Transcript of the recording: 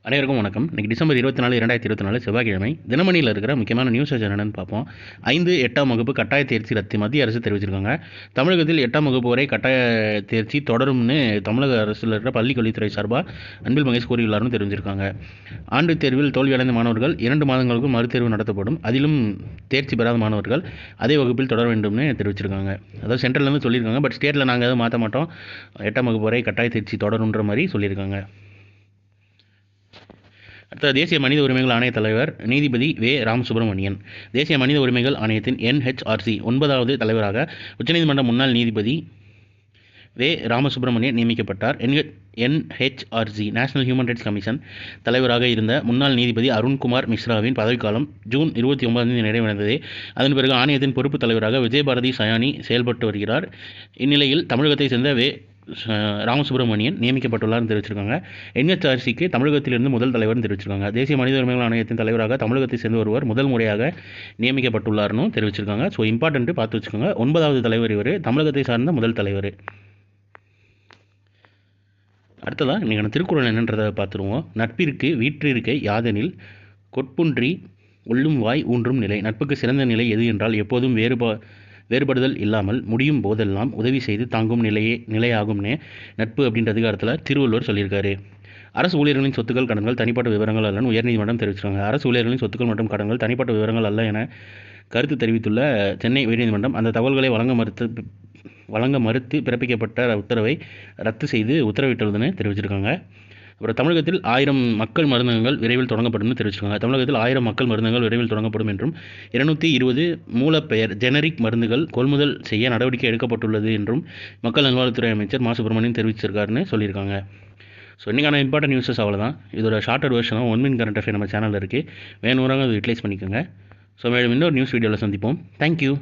அனைவருக்கும் வணக்கம். இன்றைக்கி டிசம்பர் 24, 2024 செவ்வாய்க்கிழமை. தினமணியில் இருக்கிற முக்கியமான நியூஸ் என்னென்னு பார்ப்போம். 5, 8ஆம் வகுப்பு கட்டாய தேர்ச்சி ரத்து மத்திய அரசு தெரிவிச்சிருக்காங்க. தமிழகத்தில் 8ஆம் வகுப்பு வரை கட்டாய தேர்ச்சி தொடரும்னு தமிழக அரசில் இருக்கிற பள்ளிக்கல்வித்துறை சார்பாக அன்பில் மகேஷ் கூறியுள்ளார்னு தெரிவிச்சிருக்காங்க. ஆண்டு தேர்வில் தோல்வியடைந்த மாணவர்கள் 2 மாதங்களுக்கு மறுதேர்வு நடத்தப்படும். அதிலும் தேர்ச்சி பெறாத மாணவர்கள் அதே வகுப்பில் தொடர வேண்டும்னு தெரிவிச்சிருக்காங்க. அதாவது சென்ட்ரல்லேருந்து சொல்லியிருக்காங்க. பட் ஸ்டேட்டில் நாங்கள் எதுவும் மாற்ற மாட்டோம், 8ஆம் வகுப்பு வரை கட்டாய தேர்ச்சி தொடருன்ற மாதிரி சொல்லியிருக்காங்க. அடுத்த தேசிய மனித உரிமைகள் ஆணைய தலைவர் நீதிபதி வே. ராமசுப்ரமணியன். தேசிய மனித உரிமைகள் ஆணையத்தின் NHRC 9வது தலைவராக உச்சநீதிமன்ற முன்னாள் நீதிபதி வே. ராமசுப்ரமணியன் நியமிக்கப்பட்டார். NHRC national human rights commission தலைவராக இருந்த முன்னாள் நீதிபதி அருண்குமார் மிஸ்ராவின் பதவிக்காலம் ஜூன் 29 நிறைவடைந்தது. அதன் பிறகு ஆணையத்தின் பொறுப்பு தலைவராக விஜயபாரதி சயானி செயல்பட்டு வருகிறார். இந்நிலையில் தமிழகத்தை சேர்ந்த வே. ராமசுப்ரமணியன் நியமிக்கப்பட்டுள்ளார்னு தெரிவிச்சிருக்காங்க. NHRCக்கு தமிழகத்திலிருந்து முதல் தலைவர்னு தெரிவிச்சிருக்காங்க. தேசிய மனித உரிமைகள் ஆணையத்தின் தலைவராக தமிழகத்தை சேர்ந்த ஒருவர் முதல் முறையாக நியமிக்கப்பட்டுள்ளார்னு தெரிவிச்சிருக்காங்க. ஸோ இம்பார்ட்டன்ட்டு பார்த்து வச்சுக்கோங்க. 9வது தலைவர் இவர், தமிழகத்தை சார்ந்த முதல் தலைவர். அடுத்ததாக இன்றைக்கான திருக்குறள் என்னன்றதை பார்த்துருவோம். நட்பிற்கு வீற்றிருக்கை யாதெனில் கொட்புன்றி உள்ளும் வாய் ஊன்றும் நிலை. நட்புக்கு சிறந்த நிலை எது என்றால் எப்போதும் வேறுபடுதல் இல்லாமல் முடியும் போதெல்லாம் உதவி செய்து தாங்கும் நிலையாகும்னே நட்பு அப்படின்ற அதிகாரத்தில் திருவள்ளுவர் சொல்லியிருக்காரு. அரசு ஊழியர்களின் சொத்துக்கள் கடன்கள் தனிப்பட்ட விவரங்கள் அல்லன்னு உயர்நீதிமன்றம் தெரிவிச்சிருக்காங்க. அரசு ஊழியர்களின் சொத்துக்கள் மற்றும் கடன்கள் தனிப்பட்ட விவரங்கள் அல்ல என கருத்து தெரிவித்துள்ள சென்னை உயர்நீதிமன்றம் அந்த தகவல்களை வழங்க மறுத்து பிறப்பிக்கப்பட்ட உத்தரவை ரத்து செய்து உத்தரவிட்டுள்ளதுன்னு தெரிவிச்சிருக்காங்க. அப்புறம் தமிழகத்தில் 1000 மக்கள் மருந்தகங்கள் விரைவில் தொடங்கப்படும் தெரிவிச்சிருக்காங்க. தமிழகத்தில் 1000 மக்கள் மருந்தகங்கள் விரைவில் தொடங்கப்படும் என்றும் 220 மூலப்பெயர் ஜெனரிக் மருந்துகள் கொள்முதல் செய்ய நடவடிக்கை எடுக்கப்பட்டுள்ளது என்றும் மக்கள் நல்வாழ்வுத்துறை அமைச்சர் மா. சுப்பிரமணியன் தெரிவிச்சிருக்காருன்னு சொல்லியிருக்காங்க. ஸோ இன்றைக்கான இம்பார்ட்டன்ட் நியூஸஸ் அவ்வளோதான். இதோட ஷார்ட்டட் வெர்ஷனாக 1 மினிட் கரண்ட் அஃபேர் நம்ம சேனலில் இருக்குது. வேணுங்கிறவங்க அதை யூட்டிலைஸ் பண்ணிக்கோங்க. ஸோ மேலும் இன்னொரு நியூஸ் வீடியோவில் சந்திப்போம். தேங்க்யூ.